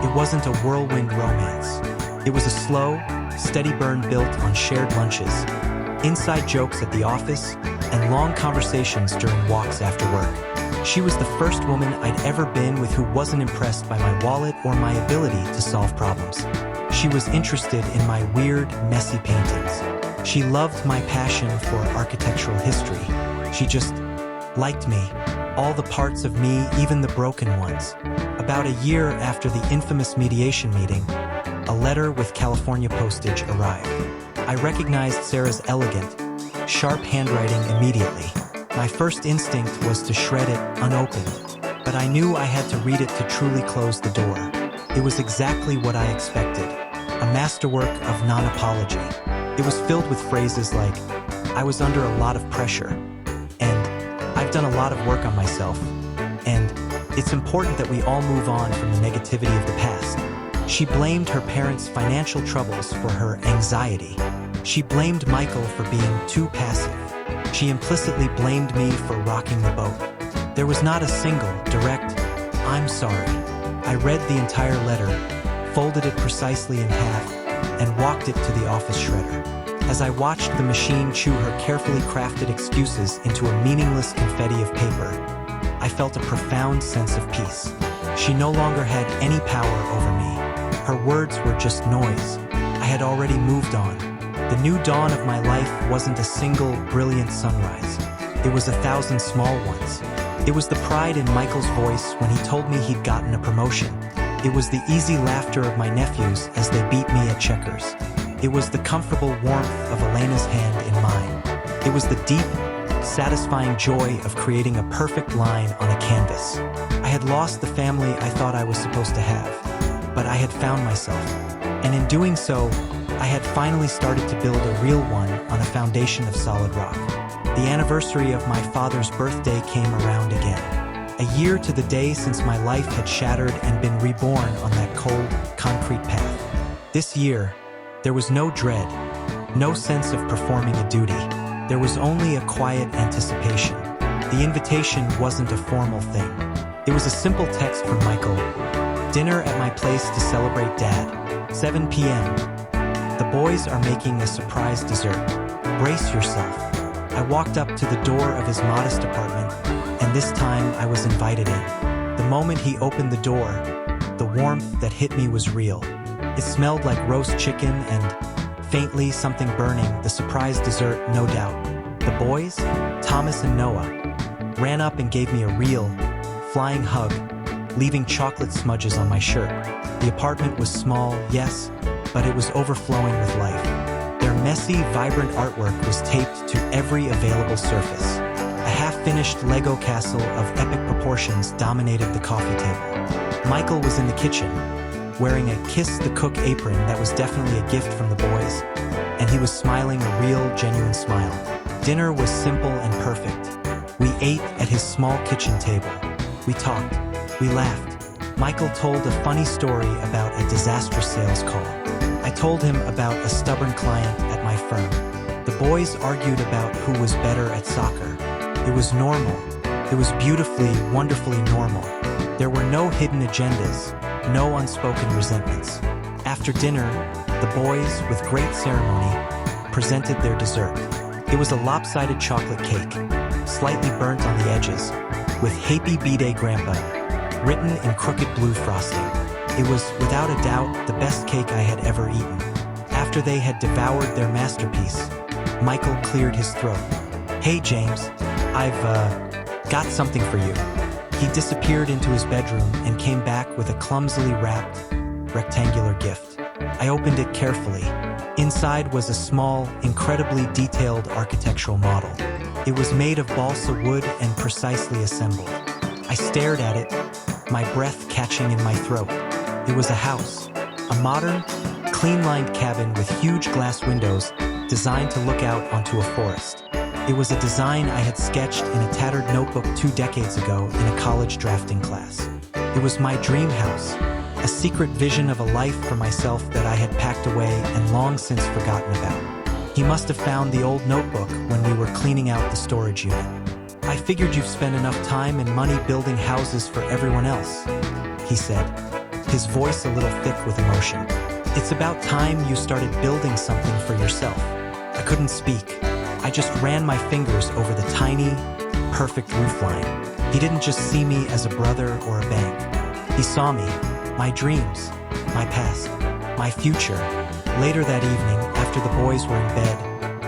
It wasn't a whirlwind romance. It was a slow, steady burn built on shared lunches, inside jokes at the office, and long conversations during walks after work. She was the first woman I'd ever been with who wasn't impressed by my wallet or my ability to solve problems. She was interested in my weird, messy paintings. She loved my passion for architectural history. She just liked me, all the parts of me, even the broken ones. About a year after the infamous mediation meeting, a letter with California postage arrived. I recognized Sarah's elegant, sharp handwriting immediately. My first instinct was to shred it unopened, but I knew I had to read it to truly close the door. It was exactly what I expected, a masterwork of non-apology. It was filled with phrases like, "I was under a lot of pressure," and "I've done a lot of work on myself," and "It's important that we all move on from the negativity of the past." She blamed her parents' financial troubles for her anxiety. She blamed Michael for being too passive. She implicitly blamed me for rocking the boat. There was not a single, direct, "I'm sorry." I read the entire letter, folded it precisely in half, and walked it to the office shredder. As I watched the machine chew her carefully crafted excuses into a meaningless confetti of paper, I felt a profound sense of peace. She no longer had any power over me. Her words were just noise. I had already moved on. The new dawn of my life wasn't a single, brilliant sunrise. It was 1,000 small ones. It was the pride in Michael's voice when he told me he'd gotten a promotion. It was the easy laughter of my nephews as they beat me at checkers. It was the comfortable warmth of Elena's hand in mine. It was the deep, satisfying joy of creating a perfect line on a canvas. I had lost the family I thought I was supposed to have, but I had found myself. And in doing so, I had finally started to build a real one on a foundation of solid rock. The anniversary of my father's birthday came around again. A year to the day since my life had shattered and been reborn on that cold, concrete path. This year, there was no dread, no sense of performing a duty. There was only a quiet anticipation. The invitation wasn't a formal thing. It was a simple text from Michael. Dinner at my place to celebrate Dad. 7 p.m. The boys are making a surprise dessert. Brace yourself. I walked up to the door of his modest apartment, and this time I was invited in. The moment he opened the door, the warmth that hit me was real. It smelled like roast chicken and, faintly, something burning, the surprise dessert, no doubt. The boys, Thomas and Noah, ran up and gave me a real, flying hug, leaving chocolate smudges on my shirt. The apartment was small, yes, but it was overflowing with life. Their messy, vibrant artwork was taped to every available surface. A half-finished Lego castle of epic proportions dominated the coffee table. Michael was in the kitchen, wearing a Kiss the Cook apron that was definitely a gift from the boys, and he was smiling a real, genuine smile. Dinner was simple and perfect. We ate at his small kitchen table. We talked. We laughed. Michael told a funny story about a disastrous sales call. I told him about a stubborn client at my firm. The boys argued about who was better at soccer. It was normal. It was beautifully, wonderfully normal. There were no hidden agendas, no unspoken resentments. After dinner, the boys, with great ceremony, presented their dessert. It was a lopsided chocolate cake, slightly burnt on the edges, with Happy B-Day Grandpa written in crooked blue frosting. It was, without a doubt, the best cake I had ever eaten. After they had devoured their masterpiece, Michael cleared his throat. "Hey, James, I've got something for you." He disappeared into his bedroom and came back with a clumsily wrapped, rectangular gift. I opened it carefully. Inside was a small, incredibly detailed architectural model. It was made of balsa wood and precisely assembled. I stared at it, my breath catching in my throat. It was a house, a modern, clean-lined cabin with huge glass windows designed to look out onto a forest. It was a design I had sketched in a tattered notebook 2 decades ago in a college drafting class. It was my dream house, a secret vision of a life for myself that I had packed away and long since forgotten about. He must have found the old notebook when we were cleaning out the storage unit. "I figured you've spent enough time and money building houses for everyone else," he said, his voice a little thick with emotion. "It's about time you started building something for yourself." I couldn't speak. I just ran my fingers over the tiny, perfect roofline. He didn't just see me as a brother or a bank. He saw me, my dreams, my past, my future. Later that evening, after the boys were in bed,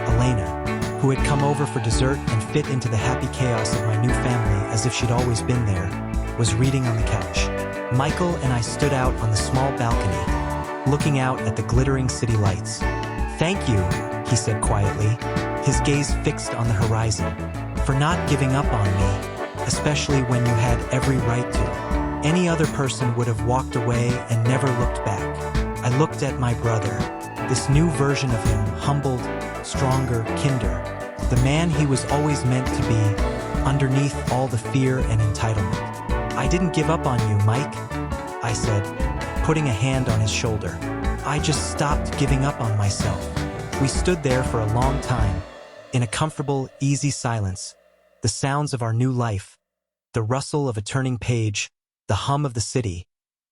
Elena, who had come over for dessert and fit into the happy chaos of my new family as if she'd always been there, was reading on the couch. Michael and I stood out on the small balcony, looking out at the glittering city lights. "Thank you," he said quietly, his gaze fixed on the horizon, "for not giving up on me, especially when you had every right to." Any other person would have walked away and never looked back. I looked at my brother, this new version of him, humbled, stronger, kinder, the man he was always meant to be, underneath all the fear and entitlement. "I didn't give up on you, Mike," I said, putting a hand on his shoulder. "I just stopped giving up on myself." We stood there for a long time, in a comfortable, easy silence, the sounds of our new life, the rustle of a turning page, the hum of the city,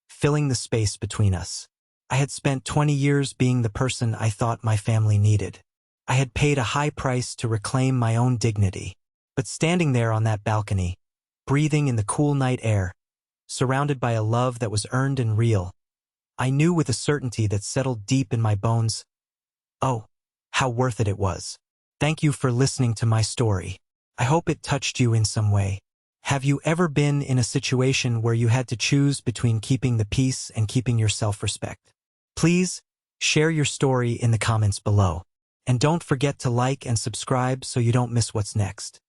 filling the space between us. I had spent 20 years being the person I thought my family needed. I had paid a high price to reclaim my own dignity. But standing there on that balcony, breathing in the cool night air, surrounded by a love that was earned and real, I knew with a certainty that settled deep in my bones, oh, how worth it was. Thank you for listening to my story. I hope it touched you in some way. Have you ever been in a situation where you had to choose between keeping the peace and keeping your self-respect? Please share your story in the comments below. And don't forget to like and subscribe so you don't miss what's next.